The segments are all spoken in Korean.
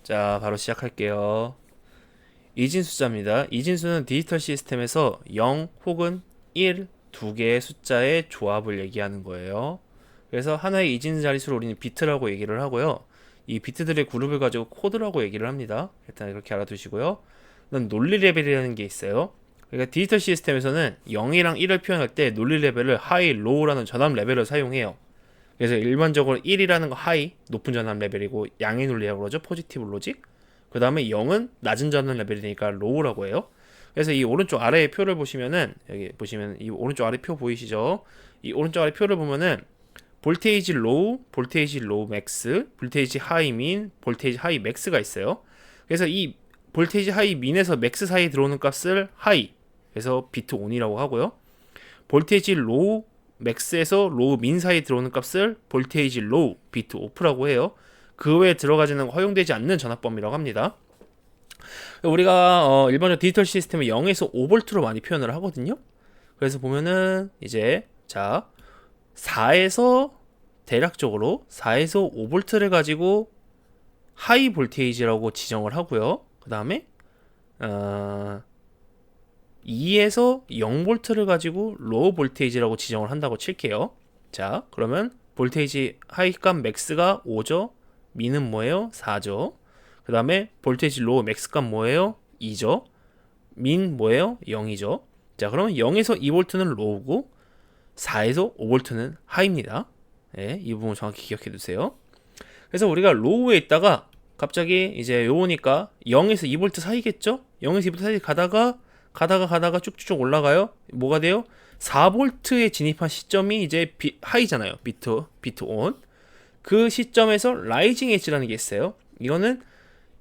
자, 바로 시작할게요. 이진수자입니다. 이진수는 디지털 시스템에서 0 혹은 1, 두 개의 숫자의 조합을 얘기하는 거예요. 그래서 하나의 이진수 자릿수를 우리는 비트라고 얘기를 하고요. 이 비트들의 그룹을 가지고 코드라고 얘기를 합니다. 일단 이렇게 알아두시고요. 그다음 논리 레벨이라는 게 있어요. 그러니까 디지털 시스템에서는 0이랑 1을 표현할 때 논리 레벨을 하이, 로우라는 전압 레벨을 사용해요. 그래서 일반적으로 1이라는 거 하이, 높은 전압 레벨이고 양의 논리라고 그러죠. 포지티브 로직. 그 다음에 0은 낮은 전압 레벨이니까 로우라고 해요. 그래서 이 오른쪽 아래의 표를 보시면은 여기 보시면 이 오른쪽 아래 표 보이시죠? 이 오른쪽 아래 표를 보면은 볼테이지 로우, 볼테이지 로우 맥스, 볼테이지 하이 민, 볼테이지 하이 맥스가 있어요. 그래서 이 볼테이지 하이 민에서 맥스 사이에 들어오는 값을 하이, 그래서 비트 온이라고 하고요. 볼테이지 로우 맥스에서 로우 민 사이에 들어오는 값을 볼테이지 로우 비트 오프라고 해요. 그 외에 들어가지는 허용되지 않는 전압범위라고 합니다. 우리가 일반적 디지털 시스템을 0에서 5V로 많이 표현을 하거든요. 그래서 보면은 이제 자 4에서 대략적으로 4에서 5V를 가지고 하이 볼테이지라고 지정을 하고요. 그 다음에 2에서 0V를 가지고 로우 볼테이지라고 지정을 한다고 칠게요. 자, 그러면 볼테이지 하이 값 맥스가 5죠. 미는 뭐예요? 4죠. 그 다음에 볼테이지 로우 맥스 값 뭐예요? 2죠. 민 뭐예요? 0이죠. 자, 그러면 0에서 2V는 로우고 4에서 5V는 하이입니다. 네, 이 부분 정확히 기억해 두세요. 그래서 우리가 로우에 있다가 갑자기 이제 요거니까 0에서 2V 사이겠죠? 0에서 2V 사이 가다가 쭉쭉 올라가요. 뭐가 돼요? 4V에 진입한 시점이 이제 하이잖아요. 비트 온. 그 시점에서 라이징 엣지라는 게 있어요. 이거는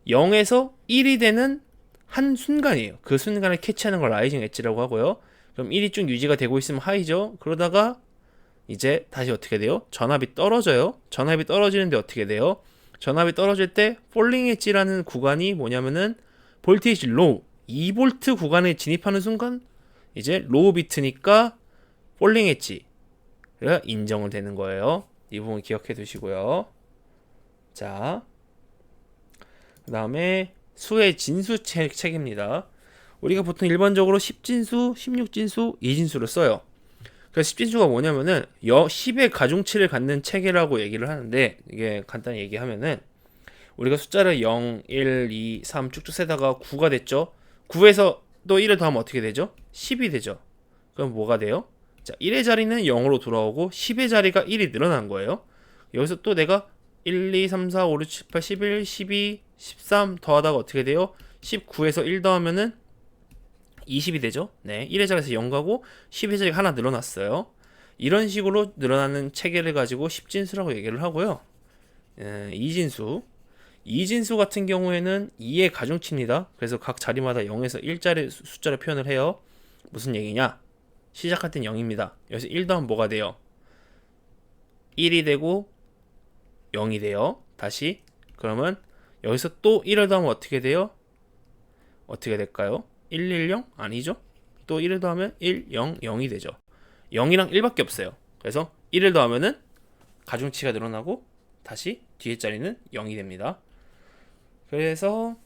0에서 1이 되는 한 순간이에요. 그 순간을 캐치하는 걸 라이징 엣지라고 하고요. 그럼 1이 쭉 유지가 되고 있으면 하이죠. 그러다가 이제 다시 어떻게 돼요? 전압이 떨어져요. 전압이 떨어지는데 어떻게 돼요? 전압이 떨어질 때 폴링 엣지라는 구간이 뭐냐면은 볼테이지 로우 2V 구간에 진입하는 순간 이제 로우 비트니까 폴링 엣지가 인정을 되는 거예요. 이 부분 기억해 두시고요. 자, 그 다음에 수의 진수 책입니다. 우리가 보통 일반적으로 10진수, 16진수, 2진수를 써요. 그래서 10진수가 뭐냐면은 10의 가중치를 갖는 체계라고 얘기를 하는데, 이게 간단히 얘기하면은 우리가 숫자를 0, 1, 2, 3 쭉쭉 세다가 9가 됐죠. 9에서 또 1을 더하면 어떻게 되죠? 10이 되죠. 그럼 뭐가 돼요? 자, 1의 자리는 0으로 돌아오고 10의 자리가 1이 늘어난 거예요. 여기서 또 내가 1, 2, 3, 4, 5, 6, 7, 8, 11, 12, 13 더하다가 어떻게 돼요? 19에서 1 더하면은 20이 되죠. 네, 1의 자리에서 0 가고 10의 자리가 하나 늘어났어요. 이런 식으로 늘어나는 체계를 가지고 10진수라고 얘기를 하고요. 2진수. 2진수 같은 경우에는 2의 가중치입니다. 그래서 각 자리마다 0에서 1짜리 숫자를 표현을 해요. 무슨 얘기냐? 시작할 땐 0입니다. 여기서 1 더하면 뭐가 돼요? 1이 되고 0이 돼요. 다시. 그러면 여기서 또 1을 더하면 어떻게 돼요? 어떻게 될까요? 110? 아니죠? 또 1을 더하면 1, 0, 0이 되죠. 0이랑 1밖에 없어요. 그래서 1을 더하면은 가중치가 늘어나고 다시 뒤에 자리는 0이 됩니다. 그래서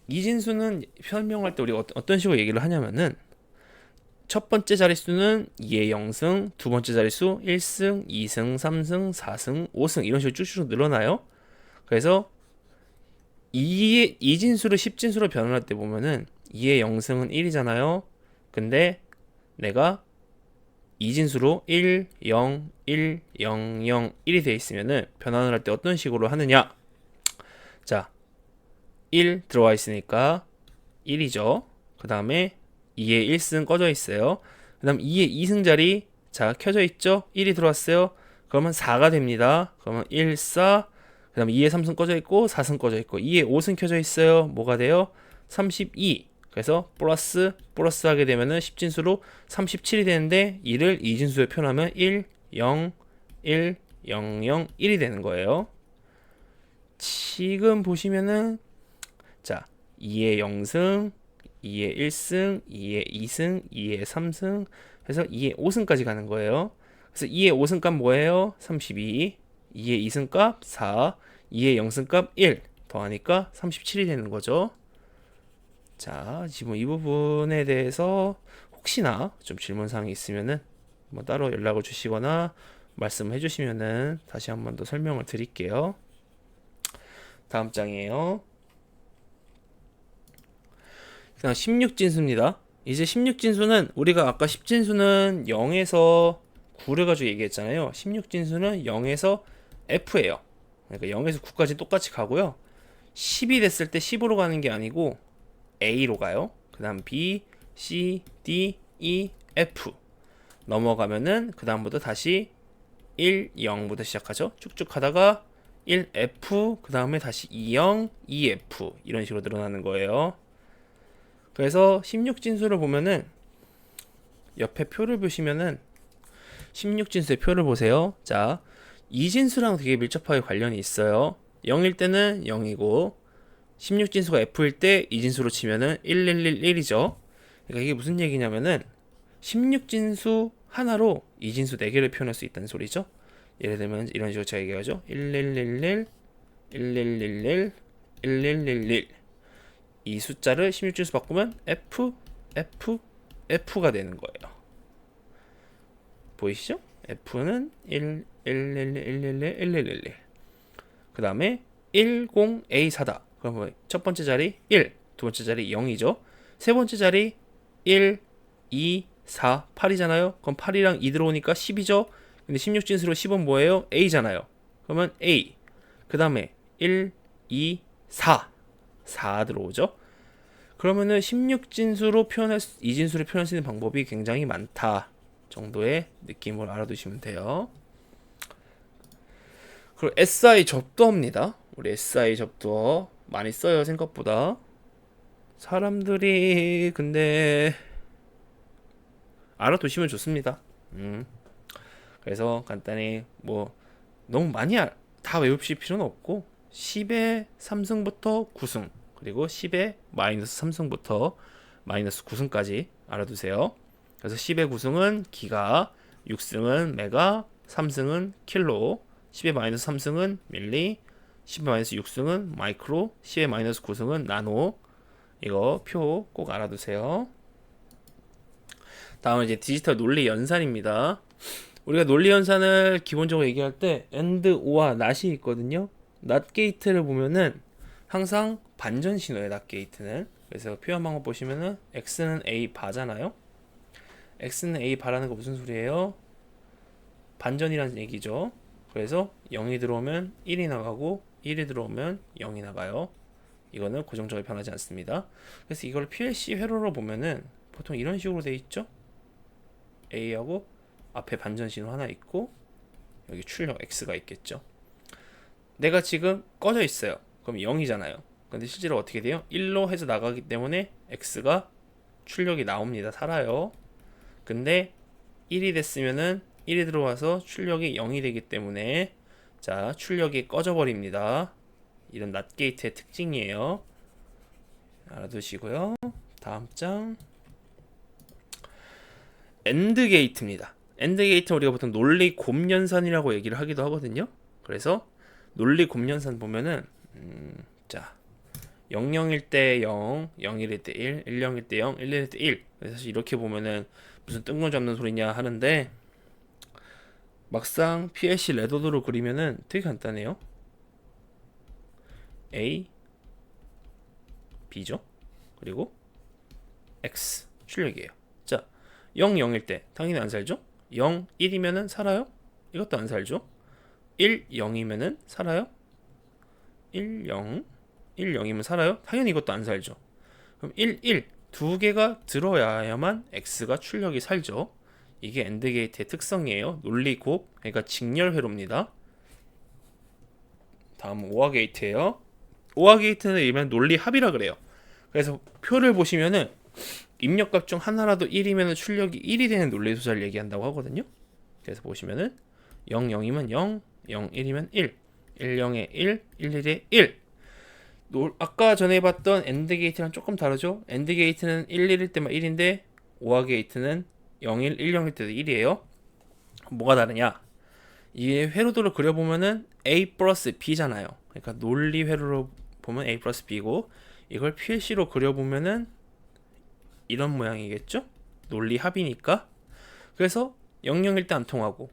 이진수는 설명할 때 우리가 어떤 식으로 얘기를 하냐면은 첫 번째 자릿수는 2의 0승, 두 번째 자릿수 1승, 2승, 3승, 4승, 5승 이런 식으로 쭉쭉 늘어나요. 그래서 이진수를 10진수로 변환할 때 보면은 2의 0승은 1이잖아요. 근데 내가 이진수로 1, 0, 1, 0, 0, 1이 되어 있으면은 변환을 할 때 어떤 식으로 하느냐? 자, 1 들어와 있으니까 1이죠. 그 다음에 2의 1승 꺼져 있어요. 그 다음 2의 2승 자리 자 켜져 있죠. 1이 들어왔어요. 그러면 4가 됩니다. 그러면 1, 4. 그 다음에 2의 3승 꺼져 있고 4승 꺼져 있고 2의 5승 켜져 있어요. 뭐가 돼요? 32. 그래서 플러스 하게 되면은 10진수로 37이 되는데 2를 2진수에 표현하면 1, 0, 1, 0, 0, 1이 되는 거예요. 지금 보시면은 자 2의 0승, 2의 1승, 2의 2승, 2의 3승 해서 2의 5승까지 가는 거예요. 그래서 2의 5승 값 뭐예요? 32. 2의 2승 값 4. 2의 0승 값 1. 더하니까 37이 되는 거죠. 자, 지금 이 부분에 대해서 혹시나 좀 질문사항이 있으면은 뭐 따로 연락을 주시거나 말씀해 주시면은 다시 한번 더 설명을 드릴게요. 다음 장이에요. 그냥 16진수입니다. 이제 16진수는 우리가 아까 10진수는 0에서 9를 가지고 얘기했잖아요. 16진수는 0에서 F예요. 그러니까 0에서 9까지 똑같이 가고요. 10이 됐을 때 10으로 가는 게 아니고 A로 가요. 그 다음 B, C, D, E, F 넘어가면은 그 다음부터 다시 1, 0부터 시작하죠. 쭉쭉 가다가 1F 그 다음에 다시 2, 0, 2F 이런 식으로 늘어나는 거예요. 그래서 16진수를 보면은 옆에 표를 보시면은 16진수의 표를 보세요. 자, 이진수랑 되게 밀접하게 관련이 있어요. 0일 때는 0이고 16진수가 F일 때 이진수로 치면은 1111이죠. 그러니까 이게 무슨 얘기냐면은 16진수 하나로 이진수 4개를 표현할 수 있다는 소리죠. 예를 들면 이런 식으로 제가 얘기하죠. 1111, 1111, 1111 이 숫자를 16진수 바꾸면 F, F, F가 되는 거예요. 보이시죠? F는 1, 1, 1, 1, 1, 1, 1, 1, 1. 그 다음에 10A4다. 그럼 첫 번째 자리 1, 두 번째 자리 0이죠. 세 번째 자리 1, 2, 4, 8이잖아요. 그럼 8이랑 2 들어오니까 10이죠. 근데 16진수로 10은 뭐예요? A잖아요. 그러면 A. 그 다음에 1, 2, 4. 4 들어오죠. 그러면은 16진수로 이진수를 표현할 수 있는 방법이 굉장히 많다 정도의 느낌을 알아두시면 돼요. 그리고 SI 접두어입니다. 우리 SI 접두어 많이 써요, 생각보다. 사람들이 근데 알아두시면 좋습니다. 그래서 간단히 뭐 너무 많이 다 외우실 필요는 없고 10의 3승부터 9승 그리고 10의 마이너스 3승부터 마이너스 9승까지 알아두세요. 그래서 10의 9승은 기가, 6승은 메가, 3승은 킬로, 10의 마이너스 3승은 밀리, 10의 마이너스 6승은 마이크로, 10의 마이너스 9승은 나노. 이거 표 꼭 알아두세요. 다음은 이제 디지털 논리 연산입니다. 우리가 논리 연산을 기본적으로 얘기할 때 AND, OR와 NOT이 있거든요. NOT 게이트를 보면은 항상 반전 신호예요, NOT 게이트는. 그래서 표현 방법 보시면은 X는 A 바잖아요. X는 A 바라는 거 무슨 소리예요? 반전이라는 얘기죠. 그래서 0이 들어오면 1이 나가고 1이 들어오면 0이 나가요. 이거는 고정적으로 변하지 않습니다. 그래서 이걸 PLC 회로로 보면은 보통 이런 식으로 돼 있죠. A하고 앞에 반전 신호 하나 있고 여기 출력 X가 있겠죠. 내가 지금 꺼져 있어요. 그럼 0이잖아요. 근데 실제로 어떻게 돼요? 1로 해서 나가기 때문에 X가 출력이 나옵니다. 살아요. 근데 1이 됐으면은 1이 들어와서 출력이 0이 되기 때문에 자, 출력이 꺼져 버립니다. 이런 NOT 게이트의 특징이에요. 알아두시고요. 다음 장 AND 게이트입니다. AND 게이트는 우리가 보통 논리 곱연산이라고 얘기를 하기도 하거든요. 그래서 논리 곱연산 보면은 자 00일 때 0, 01일 때 1, 10일 때 0, 11일 때 1. 사실 이렇게 보면은 무슨 뜬금 잡는 소리냐 하는데 막상 PLC 레더도로 그리면은 되게 간단해요. A, B죠. 그리고 X 출력이에요. 자, 0, 0일 때 당연히 안 살죠. 0, 1이면은 살아요. 이것도 안 살죠. 1, 0이면은 살아요. 1, 0, 1, 0이면 살아요. 당연히 이것도 안 살죠. 그럼 1, 1 두 개가 들어야만 X가 출력이 살죠. 이게 AND 게이트의 특성이에요. 논리 곱, 그러니까 직렬 회로입니다. 다음은 OR 게이트예요. OR 게이트는 일반 논리 합이라 그래요. 그래서 표를 보시면은 입력값 중 하나라도 1이면 출력이 1이 되는 논리 숫자를 얘기한다고 하거든요. 그래서 보시면은 0, 0이면 0, 0, 1이면 1, 1, 0에 1, 1, 1에 1. 아까 전에 봤던 AND 게이트랑 조금 다르죠? AND 게이트는 1, 1일 때만 1인데 OR 게이트는 0, 1, 1, 0일 때도 1이에요. 뭐가 다르냐? 이 회로도를 그려보면은 A 플러스 B잖아요. 그러니까 논리 회로로 보면 a 플러스 b고 이걸 PLC로 그려보면은 이런 모양이겠죠? 논리 합이니까. 그래서 00일 때 안 통하고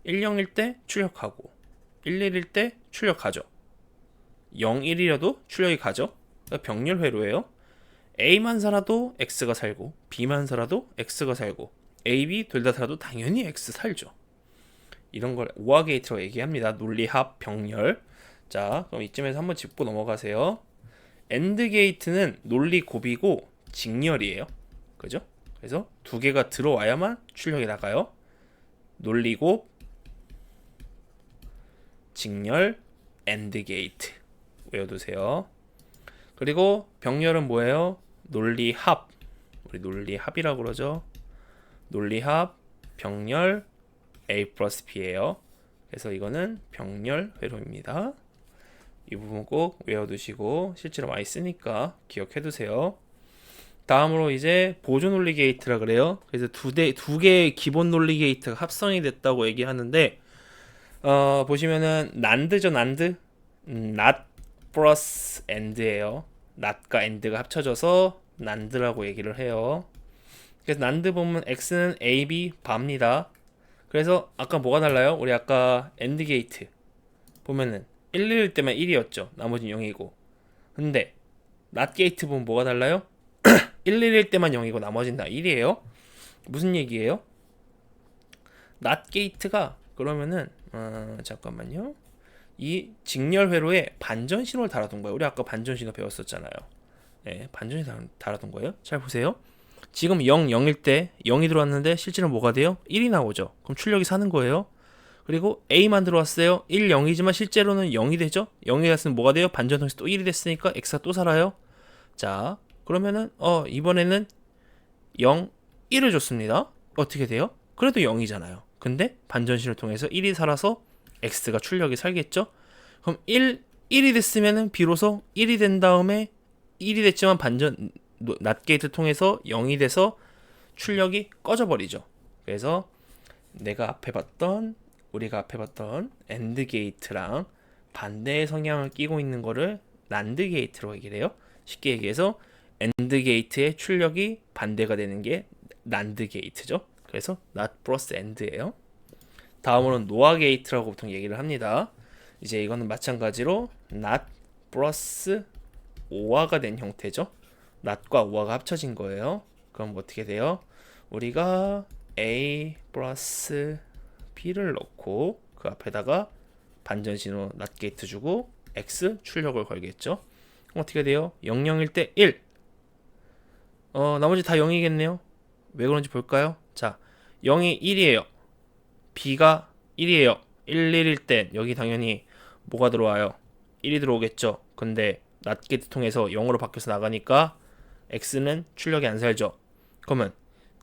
10일 때 출력하고 11일 때 출력하죠. 01이라도 출력이 가죠. 그러니까 병렬 회로예요. A만 살아도 X가 살고 B만 살아도 X가 살고 A, B 둘 다 살아도 당연히 X 살죠. 이런 걸 오화 게이트라고 얘기합니다. 논리 합 병렬. 자, 그럼 이쯤에서 한번 짚고 넘어가세요. AND 게이트는 논리 곱이고 직렬이에요. 그죠? 그래서 두 개가 들어와야만 출력이 나가요. 논리 곱 직렬 AND 게이트 외워두세요. 그리고 병렬은 뭐예요? 논리 합. 우리 논리 합이라고 그러죠. 논리 합 병렬 A 플러스 B예요. 그래서 이거는 병렬 회로입니다. 이 부분 꼭 외워두시고 실제로 많이 쓰니까 기억해두세요. 다음으로 이제 보조 논리 게이트라 그래요. 그래서 두 개의 기본 논리 게이트가 합성이 됐다고 얘기하는데 보시면은 난드죠, 난드. not 플러스 and예요. not과 and가 합쳐져서 난드라고 얘기를 해요. 그래서 난드 보면 x는 a, b 바입니다. 그래서 아까 뭐가 달라요? 우리 아까 AND 게이트 보면은 1일 때만 1이었죠. 나머지는 0이고. 근데 NOT 게이트 보면 뭐가 달라요? 1일 때만 0이고 나머지는 다 1이에요. 무슨 얘기예요? NOT 게이트가 그러면은 잠깐만요. 이 직렬 회로에 반전 신호를 달아둔 거예요. 우리 아까 반전 신호 배웠었잖아요. 네, 반전 신호 달아둔 거예요. 잘 보세요. 지금 0, 0일 때 0이 들어왔는데 실제로 뭐가 돼요? 1이 나오죠. 그럼 출력이 사는 거예요. 그리고 A만 들어왔어요. 1, 0이지만 실제로는 0이 되죠. 0이 됐으면 뭐가 돼요? 반전 통해서 또 1이 됐으니까 X가 또 살아요. 자, 그러면은 이번에는 0, 1을 줬습니다. 어떻게 돼요? 그래도 0이잖아요. 근데 반전신을 통해서 1이 살아서 X가 출력이 살겠죠? 그럼 1이 됐으면은 비로소 1이 된 다음에 1이 됐지만 반전 NOT 게이트 통해서 0이 돼서 출력이 꺼져버리죠. 그래서 우리가 앞에 봤던 AND 게이트랑 반대의 성향을 끼고 있는 거를 NAND 게이트로 얘기를 해요. 쉽게 얘기해서 AND 게이트의 출력이 반대가 되는 게 NAND 게이트죠. 그래서 NOT 플러스 AND예요. 다음으로는 노아 게이트라고 보통 얘기를 합니다. 이제 이거는 마찬가지로 NOT 플러스 OR가 된 형태죠. NOT과 OR가 합쳐진 거예요. 그럼 어떻게 돼요? 우리가 A 플러스 B를 넣고 그 앞에다가 반전신호 NOT 게이트 주고 X 출력을 걸겠죠. 어떻게 돼요? 00일 때 1. 나머지 다 0이겠네요. 왜 그런지 볼까요? 자, 0이 1이에요. B가 1이에요. 11일 땐 여기 당연히 뭐가 들어와요? 1이 들어오겠죠. 근데 NOT 게이트 통해서 0으로 바뀌어서 나가니까 X는 출력이 안 살죠. 그러면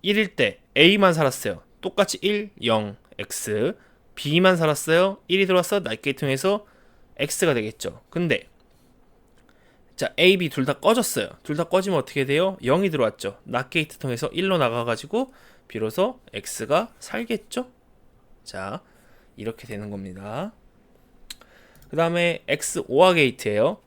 1일 때 A만 살았어요. 똑같이 1, 0, X. B만 살았어요. 1이 들어왔어. NOT 게이트 통해서 X가 되겠죠. 근데 자, A, B 둘 다 꺼졌어요. 둘 다 꺼지면 어떻게 돼요? 0이 들어왔죠. NOT 게이트 통해서 1로 나가가지고 비로소 X가 살겠죠? 자, 이렇게 되는 겁니다. 그 다음에 XOR 게이트예요.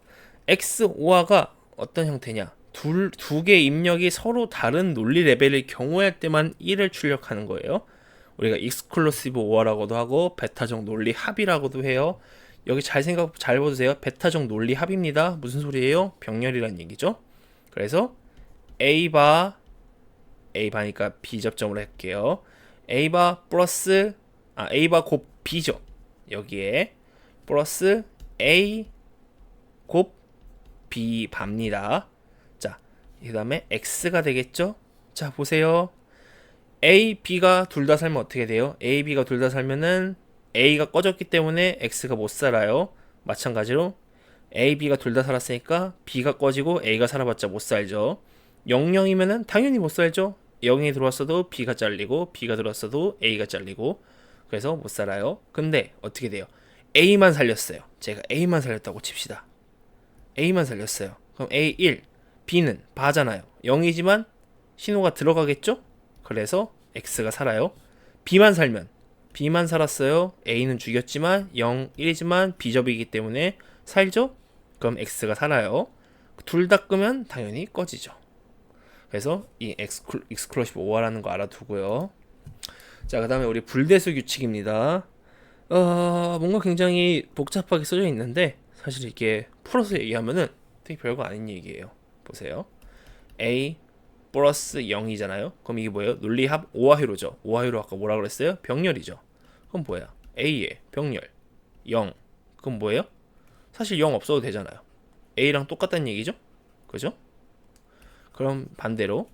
XOR가 어떤 형태냐? 두 개의 입력이 서로 다른 논리 레벨일 경우할 때만 1을 출력하는 거예요. 우리가 익스클루시브 OR라고도 하고 베타적 논리 합이라고도 해요. 여기 잘 보세요. 베타적 논리 합입니다. 무슨 소리예요? 병렬이란 얘기죠. 그래서 A바니까 B 접점으로 할게요. A바 플러스 A바 곱 B죠. 여기에 플러스 A 곱 B 바입니다. 자, 그 다음에 X가 되겠죠. 자, 보세요. A, B가 둘 다 살면 어떻게 돼요? A, B가 둘 다 살면은 A가 꺼졌기 때문에 X가 못 살아요. 마찬가지로 A, B가 둘 다 살았으니까 B가 꺼지고 A가 살아봤자 못 살죠. 00이면은 당연히 못 살죠. 0이 들어왔어도 B가 잘리고 B가 들어왔어도 A가 잘리고 그래서 못 살아요. 근데 어떻게 돼요? A만 살렸어요. 제가 A만 살렸다고 칩시다. A만 살렸어요. 그럼 A 1, B는 바잖아요. 0이지만 신호가 들어가겠죠? 그래서 X가 살아요. B만 살았어요. A는 죽였지만 0, 1이지만 B접이기 때문에 살죠? 그럼 x가 살아요. 둘 다 끄면 당연히 꺼지죠. 그래서 이 exclusive or라는 거 알아두고요. 자, 그 다음에 우리 불대수 규칙입니다. 뭔가 굉장히 복잡하게 써져 있는데 사실 이게 풀어서 얘기하면은 되게 별거 아닌 얘기예요. 보세요. a 플러스 0이잖아요. 그럼 이게 뭐예요? 논리합 오하이로죠. 오하이로 아까 뭐라 그랬어요? 병렬이죠. 그럼 뭐야? a의 병렬 0. 그럼 뭐예요? 사실 0 없어도 되잖아요. a랑 똑같다는 얘기죠? 그죠? 그럼 반대로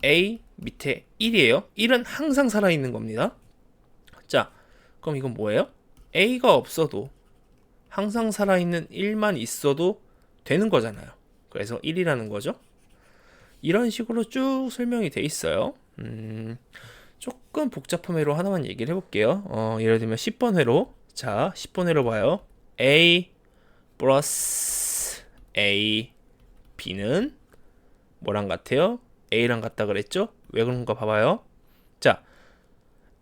a 밑에 1이에요. 1은 항상 살아있는 겁니다. 자, 그럼 이건 뭐예요? a가 없어도 항상 살아있는 1만 있어도 되는 거잖아요. 그래서 1이라는 거죠. 이런 식으로 쭉 설명이 돼 있어요. 조금 복잡한 회로 하나만 얘기를 해볼게요. 예를 들면 10번 회로. 자, 10번 회로 봐요. a 플러스 a b는 뭐랑 같아요? a랑 같다 그랬죠? 왜 그런가 봐봐요. 자,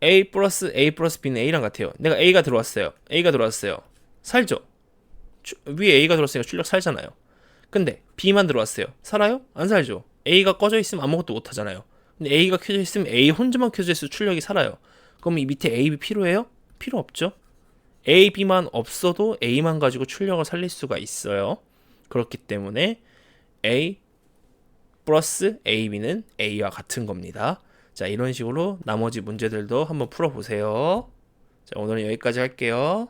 a 플러스 b는 a랑 같아요. 내가 a가 들어왔어요. 살죠? 위에 a가 들어왔으니까 출력 살잖아요. 근데 b만 들어왔어요. 살아요? 안 살죠? a가 꺼져 있으면 아무것도 못 하잖아요. 근데 a가 켜져 있으면 a 혼자만 켜져 있으면 출력이 살아요. 그럼 이 밑에 a, b 필요해요? 필요 없죠? a, b만 없어도 a만 가지고 출력을 살릴 수가 있어요. 그렇기 때문에 a 플러스 a, b는 a와 같은 겁니다. 자, 이런 식으로 나머지 문제들도 한번 풀어보세요. 자, 오늘은 여기까지 할게요.